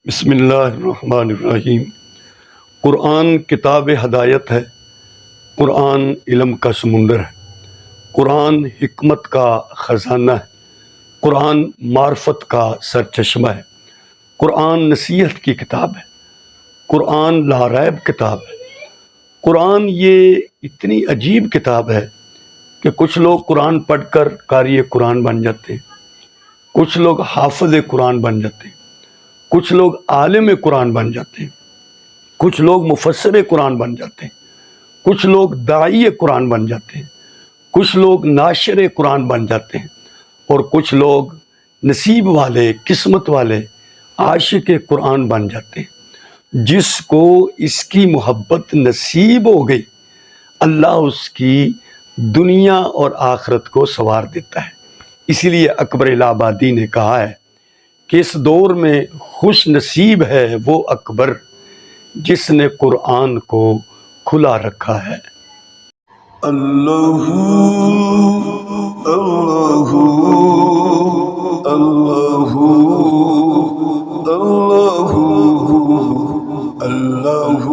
بسم اللہ الرحمن الرحیم۔ قرآن کتاب ہدایت ہے، قرآن علم کا سمندر ہے، قرآن حکمت کا خزانہ ہے، قرآن معرفت کا سرچشمہ ہے، قرآن نصیحت کی کتاب ہے، قرآن لا ریب کتاب ہے۔ قرآن یہ اتنی عجیب کتاب ہے کہ کچھ لوگ قرآن پڑھ کر قاری قرآن بن جاتے ہیں، کچھ لوگ حافظ قرآن بن جاتے ہیں، کچھ لوگ عالم قرآن بن جاتے ہیں، کچھ لوگ مفسر قرآن بن جاتے ہیں، کچھ لوگ داعی قرآن بن جاتے ہیں، کچھ لوگ ناشر قرآن بن جاتے ہیں، اور کچھ لوگ نصیب والے، قسمت والے عاشق قرآن بن جاتے ہیں۔ جس کو اس کی محبت نصیب ہو گئی، اللہ اس کی دنیا اور آخرت کو سنوار دیتا ہے۔ اسی لیے اکبر الہ آبادی نے کہا ہے کہ اس دور میں خوش نصیب ہے وہ اکبر جس نے قرآن کو کھلا رکھا ہے۔ اللہ اللہ اللہ اللہ اللہ